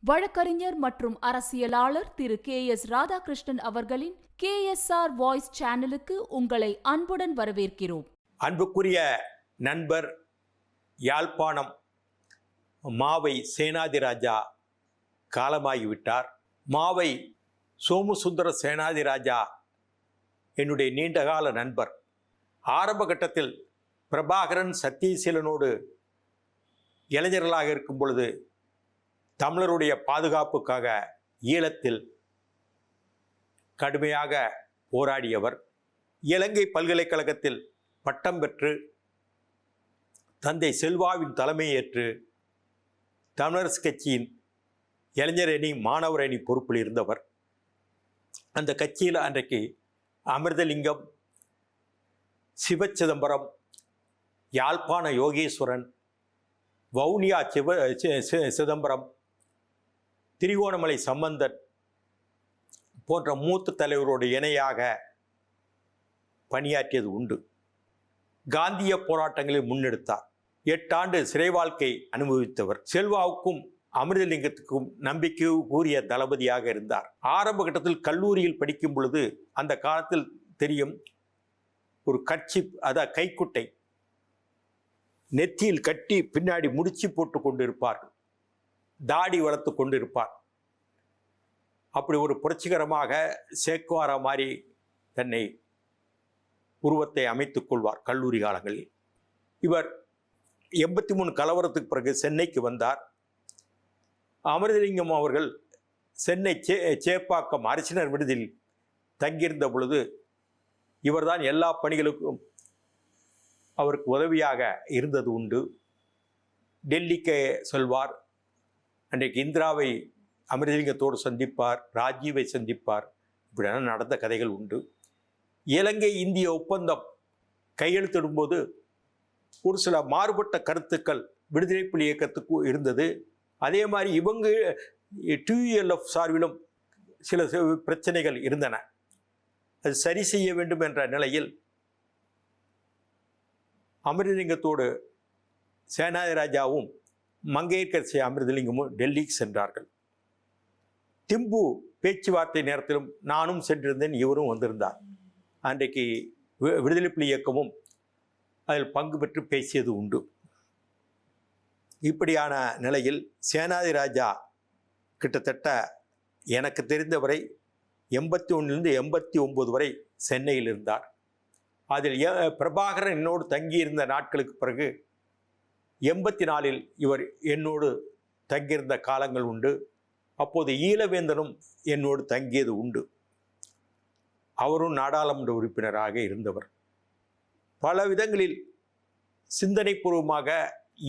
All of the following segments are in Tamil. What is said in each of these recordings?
வழக்கறிஞர் மற்றும் அரசியலாளர் திரு KS ராதாகிருஷ்ணன் அவர்களின் KSR வாய்ஸ் சேனலுக்கு உங்களை அன்புடன் வரவேற்கிறோம். அன்புக்குரிய நண்பர் யாழ்ப்பாணம் மாவை சேனாதிராஜா காலமாகிவிட்டார். மாவை சோமுசுந்தர சேனாதிராஜா என்னுடைய நீண்டகால நண்பர். ஆரம்ப கட்டத்தில் பிரபாகரன் சத்தியசீலனோடு இளைஞர்களாக இருக்கும் பொழுது தமிழருடைய பாதுகாப்புக்காக ஈழத்தில் கடுமையாக போராடியவர். இலங்கை பல்கலைக்கழகத்தில் பட்டம் பெற்று தந்தை செல்வாவின் தலைமையேற்று தமிழரசு கட்சியின் இளைஞர் அணி மாணவர் அணி பொறுப்பில் இருந்தவர். அந்த கட்சியில் அன்றைக்கு அமிர்தலிங்கம், சிவச்சிதம்பரம், யாழ்ப்பாண யோகேஸ்வரன், வவுனியா சிதம்பரம், திரிகோணமலை சம்பந்தன் போன்ற மூத்த தலைவரோடு இணையாக பணியாற்றியது உண்டு. காந்திய போராட்டங்களில் முன்னெடுத்தார். 8 ஆண்டு சிறை வாழ்க்கை அனுபவித்தவர். செல்வாவுக்கும் அமிர்தலிங்கத்துக்கும் நம்பிக்கை கூறிய தளபதியாக இருந்தார். ஆரம்ப கட்டத்தில் கல்லூரியில் படிக்கும் பொழுது அந்த காலத்தில் தெரியும், ஒரு கட்சி, அதாவது கைக்குட்டை நெத்தியில் கட்டி பின்னாடி முடிச்சு போட்டு கொண்டு இருப்பார், தாடி வளர்த்து கொண்டு இருப்பார். அப்படி ஒரு புரட்சிகரமாக சேக்குவாரா மாதிரி தன்னை உருவத்தை அமைத்துக் கொள்வார் கல்லூரி காலங்களில். இவர் 83 கலவரத்துக்கு பிறகு சென்னைக்கு வந்தார். அமிர்தலிங்கம் அவர்கள் சென்னை சேப்பாக்கம் அரசினர் விடுதியில் தங்கியிருந்த பொழுது இவர்தான் எல்லா பணிகளுக்கும் அவருக்கு உதவியாக இருந்தது உண்டு. டெல்லிக்கு செல்வார். அன்றைக்கு இந்திராவை அமிர்தலிங்கத்தோடு சந்திப்பார், ராஜீவை சந்திப்பார். இப்படியான நடந்த கதைகள் உண்டு. இலங்கை இந்திய ஒப்பந்தம் கையெழுத்திடும்போது ஒரு சில மாறுபட்ட கருத்துக்கள் விடுதலை புலி இயக்கத்துக்கு இருந்தது. அதே மாதிரி இவங்க TULF சார்பிலும் சில பிரச்சனைகள் இருந்தன. அது சரி செய்ய வேண்டும் என்ற நிலையில் அமிர்தலிங்கத்தோடு சேனாதிராஜாவும் மங்கையர்க்கரசி அமிர்தலிங்கமும் டெல்லிக்கு சென்றார்கள். திம்பு பேச்சுவார்த்தை நேரத்திலும் நானும் சென்றிருந்தேன், இவரும் வந்திருந்தார். அன்றைக்கு விடுதலை புலி இயக்கமும் அதில் பங்கு பெற்று பேசியது உண்டு. இப்படியான நிலையில் சேனாதிராஜா கிட்டத்தட்ட எனக்கு தெரிந்தவரை 81லிருந்து 89 வரை சென்னையில் இருந்தார். அதில் பிரபாகரன் என்னோடு தங்கியிருந்த நாட்களுக்கு பிறகு 84ல் இவர் என்னோடு தங்கியிருந்த காலங்கள் உண்டு. அப்போது ஈழவேந்தனும் என்னோடு தங்கியது உண்டு. அவரும் நாடாளுமன்ற உறுப்பினராக இருந்தவர். பல விதங்களில் சிந்தனைபூர்வமாக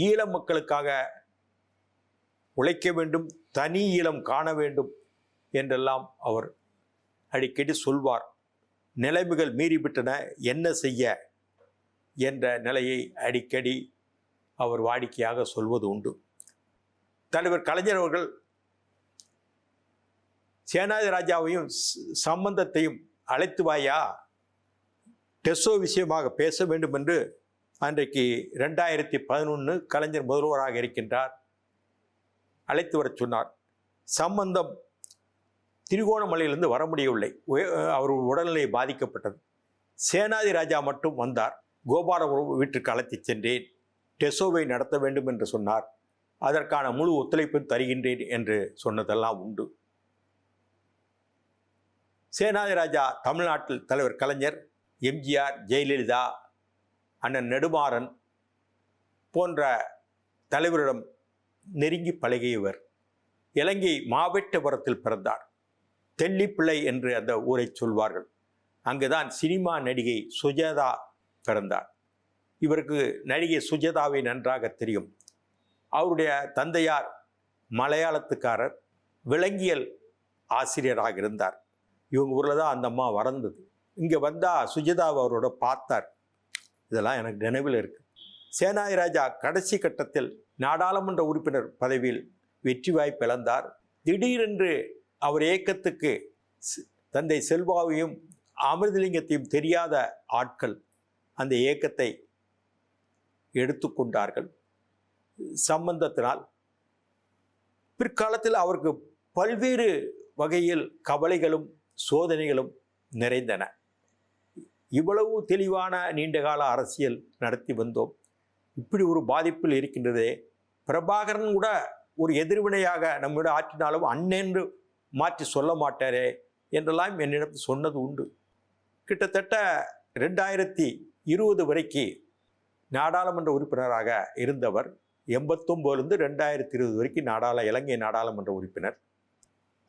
ஈழ மக்களுக்காக உழைக்க வேண்டும், தனி ஈழம் காண வேண்டும் என்றெல்லாம் அவர் அடிக்கடி சொல்வார். நிலைமைகள் மீறிவிட்டன, என்ன செய்ய என்ற நிலையை அடிக்கடி அவர் வாடிக்கையாக சொல்வது உண்டு. தலைவர் கலைஞர் அவர்கள் சேனாதிராஜாவையும் சம்பந்தத்தையும் அழைத்து வாயா, டெசோ விஷயமாக பேச வேண்டும் என்று அன்றைக்கு 2011 கலைஞர் முதல்வராக இருக்கின்றார், அழைத்து வர சொன்னார். சம்பந்தம் திரிகோணமலையிலிருந்து வர முடியவில்லை, அவர் உடல்நிலை பாதிக்கப்பட்டது. சேனாதிராஜா மட்டும் வந்தார். கோபாலபுரம் வீட்டிற்கு அழைத்து சென்றேன், டெசோவை நடத்த வேண்டும் என்று சொன்னார். அதற்கான முழு ஒத்துழைப்பும் தருகின்றேன் என்று சொன்னதெல்லாம் உண்டு. சேனாதிராஜா தமிழ்நாட்டில் தலைவர் கலைஞர், MGR, ஜெயலலிதா, அண்ணன் நெடுமாறன் போன்ற தலைவரிடம் நெருங்கி பழகியவர். இலங்கை மாவட்டபுரத்தில் பிறந்தார். தெல்லிப்பிள்ளை என்று அந்த ஊரை சொல்வார்கள். அங்குதான் சினிமா நடிகை சுஜாதா பிறந்தார். இவருக்கு நடிகை சுஜாதாவை நன்றாக தெரியும். அவருடைய தந்தையார் மலையாளத்துக்காரர், விலங்கியல் ஆசிரியராக இருந்தார். இவங்க ஊரில் தான் அந்த அம்மா வளர்ந்தது. இங்கே வந்தால் சுஜாதாவை அவரோட பார்த்தார். இதெல்லாம் எனக்கு நினைவில் இருக்குது. சேனாதிராஜா கடைசி கட்டத்தில் நாடாளுமன்ற உறுப்பினர் பதவியில் வெற்றி வாய்ப்பு இழந்தார். திடீரென்று அவர் இயக்கத்துக்கு தந்தை செல்வாவையும் அமிர்தலிங்கத்தையும் தெரியாத ஆட்கள் அந்த இயக்கத்தை எடுத்துக்கொண்டார்கள். சம்பந்தத்தினால் பிற்காலத்தில் அவருக்கு பல்வேறு வகையில் கவலைகளும் சோதனைகளும் நிறைந்தன. இவ்வளவு தெளிவான நீண்டகால அரசியல் நடத்தி வந்தோம், இப்படி ஒரு பாதிப்பில் இருக்கின்றதே, பிரபாகரன் கூட ஒரு எதிர்வினையாக நம்மிடம் ஆற்றினாலும் அண்ணென்று மாற்றி சொல்ல மாட்டாரே என்றெல்லாம் என்னிடம் சொன்னது உண்டு. கிட்டத்தட்ட 2020 வரைக்கும் நாடாளுமன்ற உறுப்பினராக இருந்தவர். 89லிருந்து 2020 வரைக்கும் இலங்கை நாடாளுமன்ற உறுப்பினர்.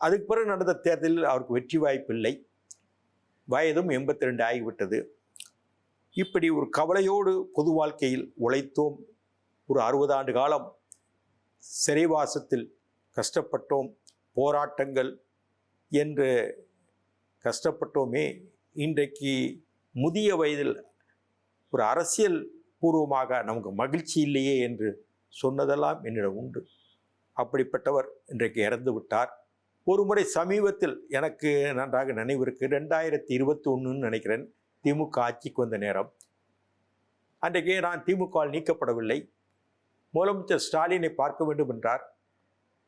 அதுக்கு பிறகு நடந்த தேர்தலில் அவருக்கு வெற்றி வாய்ப்பில்லை. வயதும் 82 ஆகிவிட்டது. இப்படி ஒரு கவலையோடு பொது வாழ்க்கையில் உழைத்தோம். ஒரு 60 ஆண்டு காலம் சிறைவாசத்தில் கஷ்டப்பட்டோம், போராட்டங்கள் என்று கஷ்டப்பட்டோமே. இன்றைக்கு முதிய வயதில் ஒரு அரசியல் பூர்வமாக நமக்கு மகிழ்ச்சி இல்லையே என்று சொன்னதெல்லாம் என்னிடம் உண்டு. அப்படிப்பட்டவர் இன்றைக்கு இறந்து விட்டார். ஒரு முறை சமீபத்தில் எனக்கு நன்றாக நினைவிருக்கு, 2021 நினைக்கிறேன், திமுக ஆட்சிக்கு வந்த நேரம். அன்றைக்கு நான் திமுகவால் நீக்கப்படவில்லை. முதலமைச்சர் ஸ்டாலினை பார்க்க வேண்டும் என்றார்.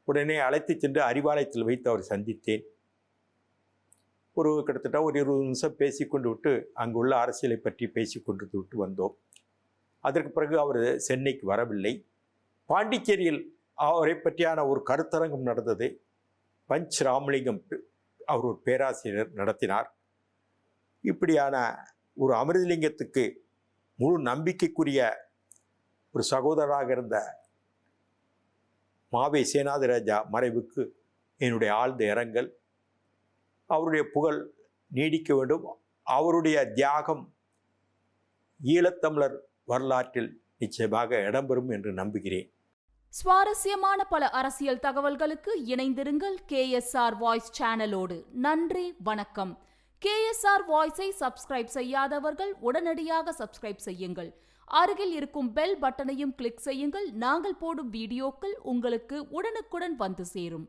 உடனே அழைத்து சென்று அறிவாலயத்தில் வைத்து அவரை சந்தித்தேன். கிட்டத்தட்ட ஒரு 20 நிமிஷம் பேசிக்கொண்டு விட்டு அங்குள்ள அரசியலை பற்றி பேசிக்கொண்டு விட்டு வந்தோம். அதற்கு பிறகு அவர் சென்னைக்கு வரவில்லை. பாண்டிச்சேரியில் அவரை பற்றியான ஒரு கருத்தரங்கம் நடந்தது. பஞ்ச் ராமலிங்கம் அவர் ஒரு பேராசிரியர் நடத்தினார். இப்படியான ஒரு அமிர்தலிங்கத்துக்கு முழு நம்பிக்கைக்குரிய ஒரு சகோதரராக இருந்த மாவே சேனாதிராஜா மறைவுக்கு என்னுடைய ஆழ்ந்த இரங்கல். அவருடைய புகழ் நீடிக்க வேண்டும். அவருடைய தியாகம் ஈழத்தமிழர் வரலாற்றில் நிச்சயமாக இடம்பெறும் என்று நம்புகிறேன். சுவாரஸ்யமான பல அரசியல் தகவல்களுக்கு இணைந்திருங்கள் KSR வாய்ஸ் சேனலோடு. நன்றி, வணக்கம். KSR வாய்ஸை சப்ஸ்கிரைப் செய்யாதவர்கள் உடனடியாக சப்ஸ்கிரைப் செய்யுங்கள். அருகில் இருக்கும் பெல் பட்டனையும் கிளிக் செய்யுங்கள். நாங்கள் போடும் வீடியோக்கள் உங்களுக்கு உடனுக்குடன் வந்து சேரும்.